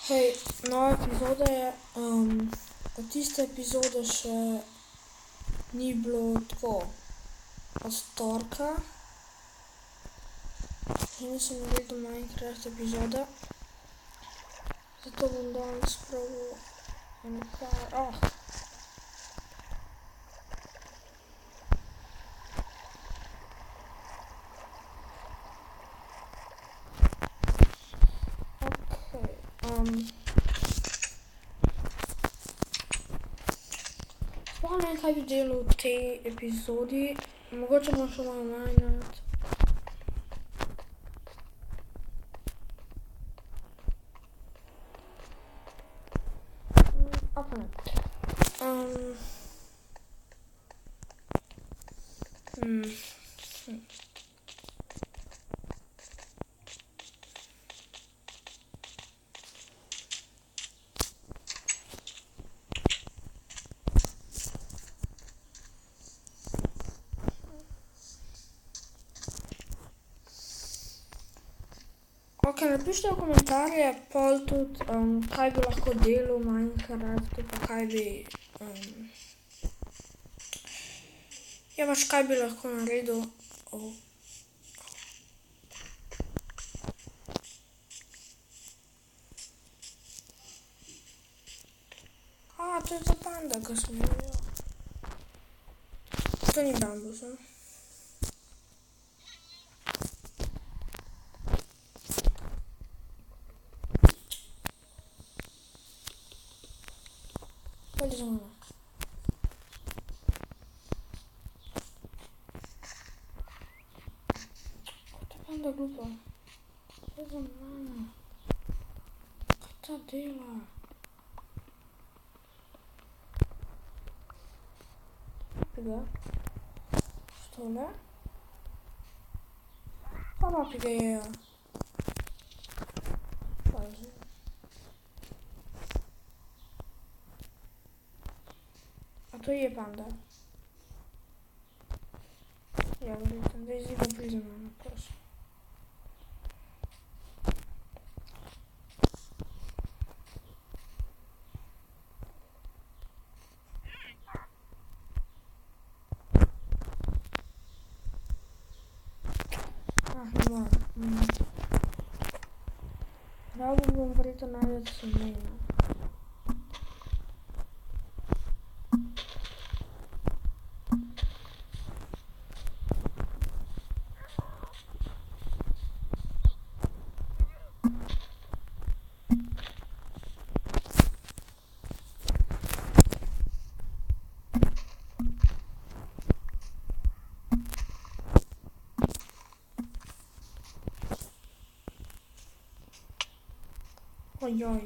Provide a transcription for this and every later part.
Hej, nova epizoda je, od tiste epizode še ni bilo tako od torka. Že nisem naredil Minecraft epizode, zato bom danes probal eno par, sploh ne vem, kaj bi delal v tej epizodi, mogoče bom šel malo minat. Ali pa ne. Ok, napišite v komentarje pol tudi, kaj bi lahko delal v Minecraftu, pa kaj bi, pač kaj bi lahko naredil. To je ta panda, ko sem jo videl. To ni bambus, ne? Pojdi za mano. Ta panda glupa. Pojdi za mano. Kaj ta dela? Papiga. Štole. Pa papiga jejo. Pazi. A to je panda. Ja, verjetno. Daj zdaj pa pridi za mano, prosim. Ne moram. Rabil bom verjetno najti semena. Ojoj.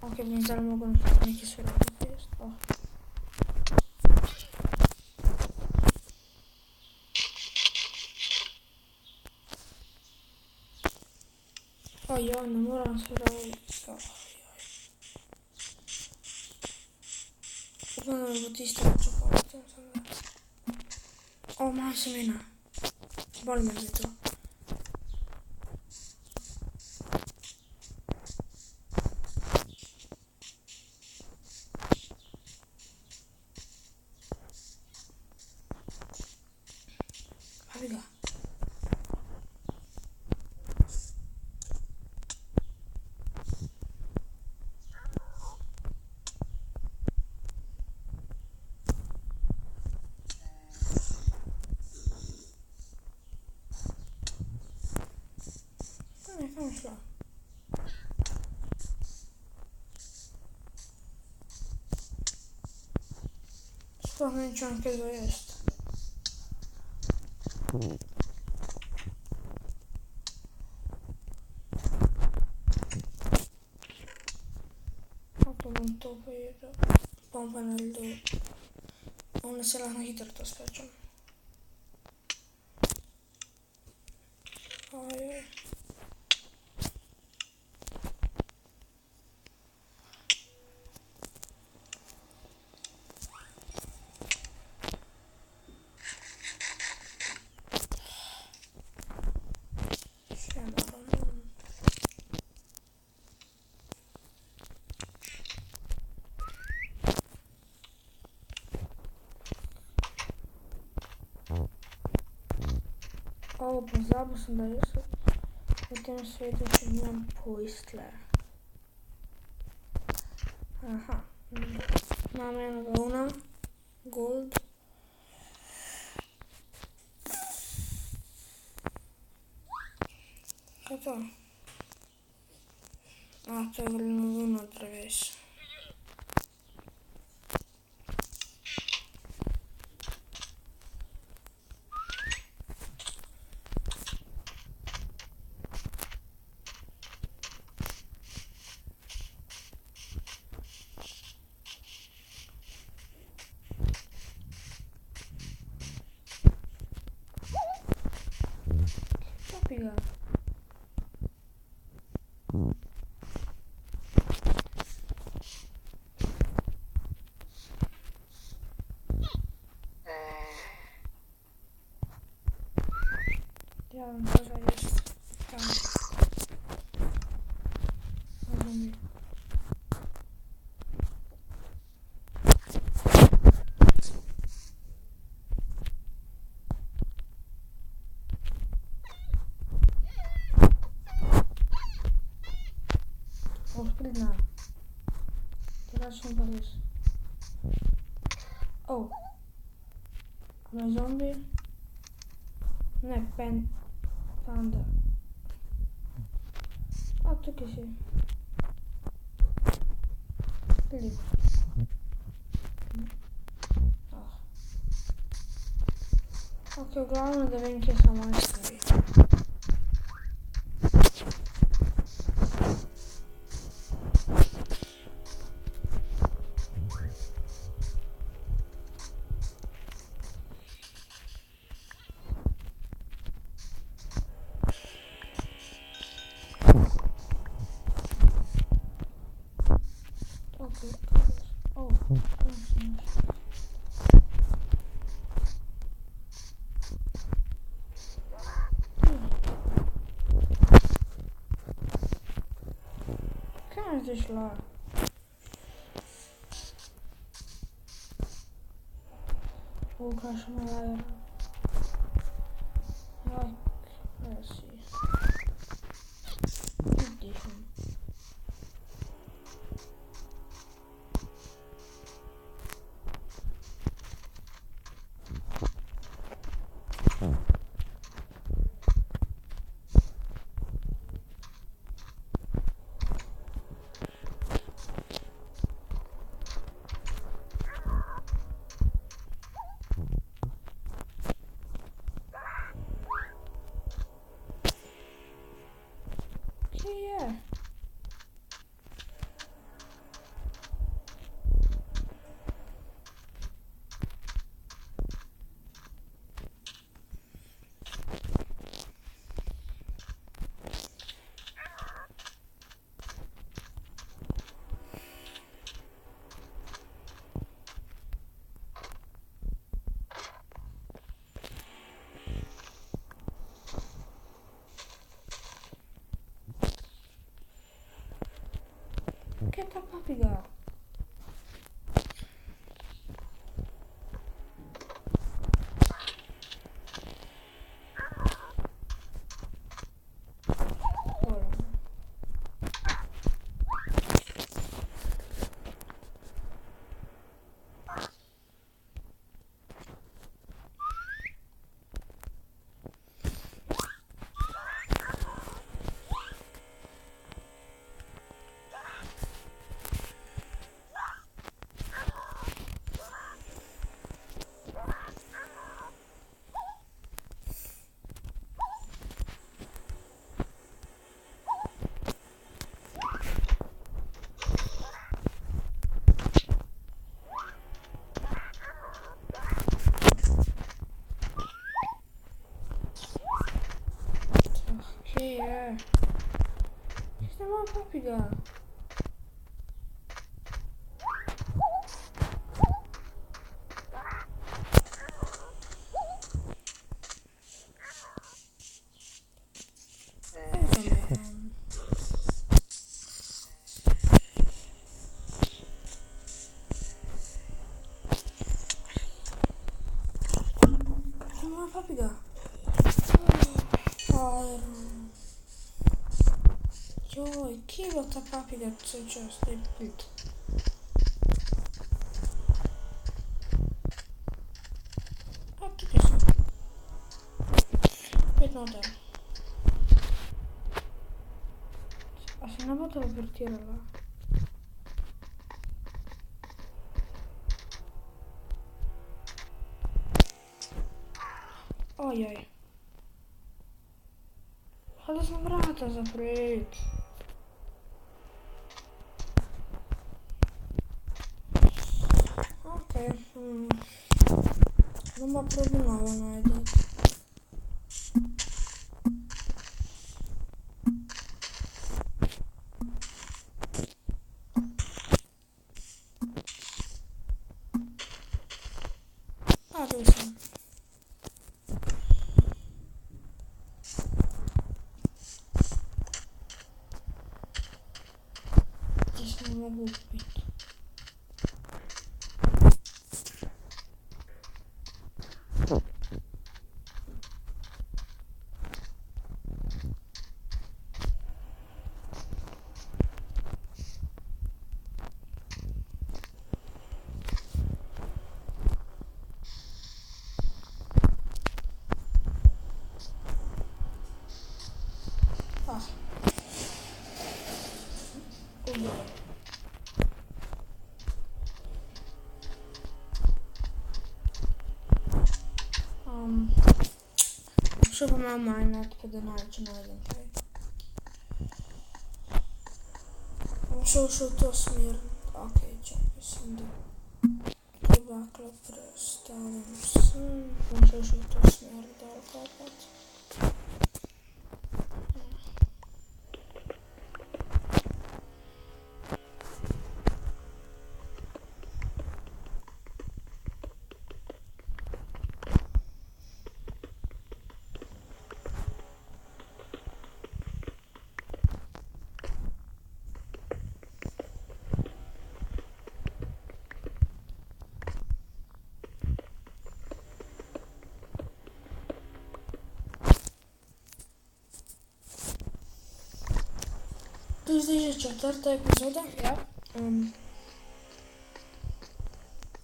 Ok, bom zdaj mogel nekaj surovih jesti. Ojoj, ne moram surovih. Upam, da bo tisto čokolado. Imam semena. Bolj me je to. Papiga. Kam je šla? Sploh ne vem, če imam kaj za jesti. Pa bom to pojedel. Bom pa naredil. Da se lahko hitro to spečem. Ojoj. O, pozabil sem, da jaz v tem svetu še nimam postle. Aha. Imam enega una. Gold. Kaj to? A, to je vrlo una dreves. Papiga. Ja, dobra jest tam. Rozumiem. O, sprytna. Teraz są parys. O. Ale zombie? Ne, panda. A, tukaj si. Filip. Ok, glavno da vem, kje so moje stvari. Ok, o, kam je zdaj šla? O, kakšna lajra. Jaj, kaj si? Diham. Kje je? Kje je ta papiga? Kje je? Kje je moja papiga? Kje je moja papiga? Joj, kje je bila ta papiga cel čas? Daj pit. A, tukaj sem. Pet noter. A se ne bo teleportirala? Ojej. Hvala sem vrata zapret. Okej. Bomo probi novo najdeti. A, tu sem. Здесь не могу купить. А. Ой. Še bom imel minat, pa da če najdem kaj. Bom šel še v to smer. Okej, čakaj, sem da bakla prestavim sem. Bom šel še v to smer dol kopat. Tu je zdaj že četrta epizoda, ja.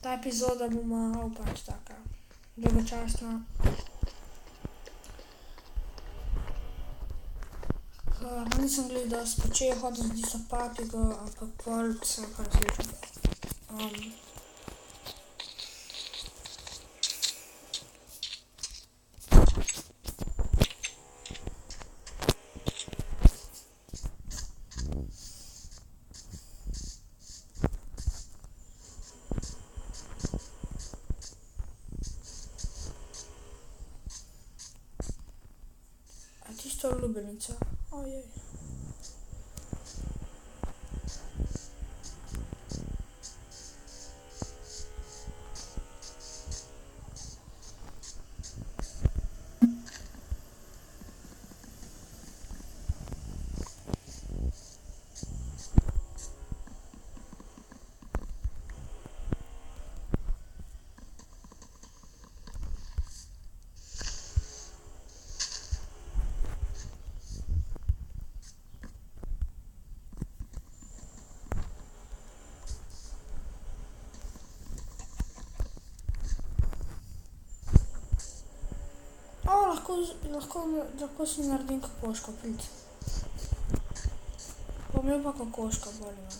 Ta epizoda bo malo pač taka dolgočasna. Nisem glih dosti počel, hodil z tisto papigo, ampak pol sem pa različil. Tisto lubenica. Ojej. Lahko si naredim kokoško pit. Bom imel pa kokoško bolj, ne.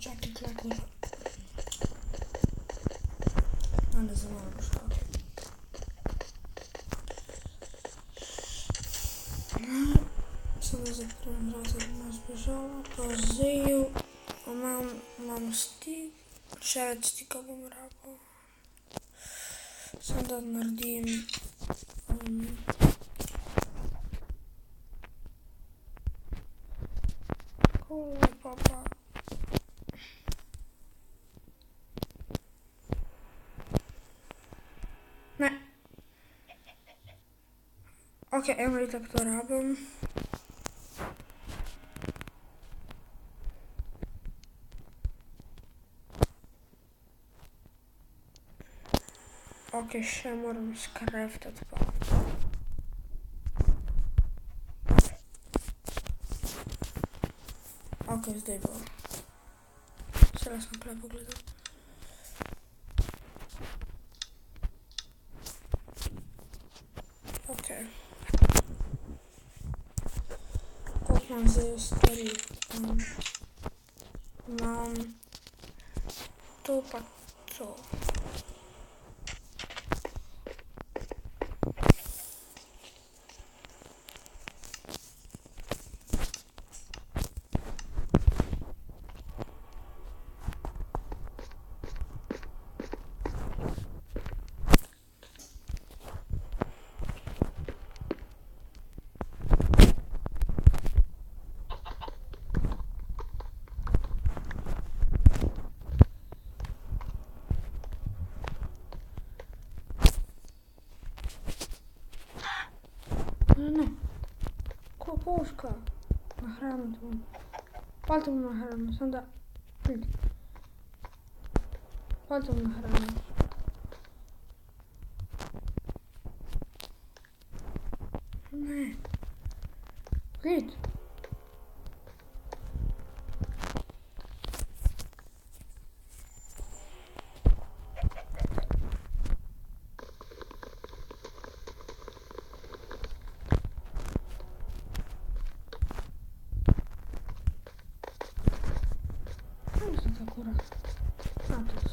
Jackie Clapper. Ale za mało już, okej. No, sobie za którym razem ma zbierzała, to zjeł. Mam stick, przed stickową rabą. Sandal Nardim. Kurde, papa. Ne. Okej, ja tak to robię. Okej, ще можемо скрафтити. Окей, здорово. Зараз на план погляду. Окей. От mam ze stary. Mam tu co? Не. Кукушка. Охрана там. Пальцем на охрану. Санда. Пальцем на охрану. Не. Гид. Аккуратно. Тут.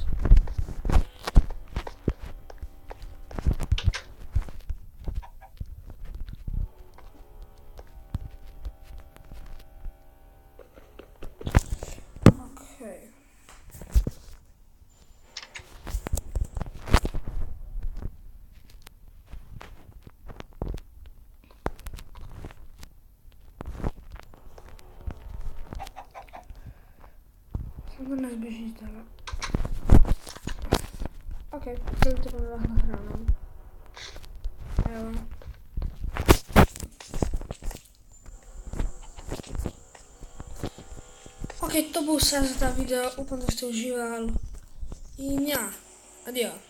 Окей. Вона збіжить зараз. Окей, це треба награно. Okej, to był sens dla wideo. Upam, że się używał. I nie. Adio.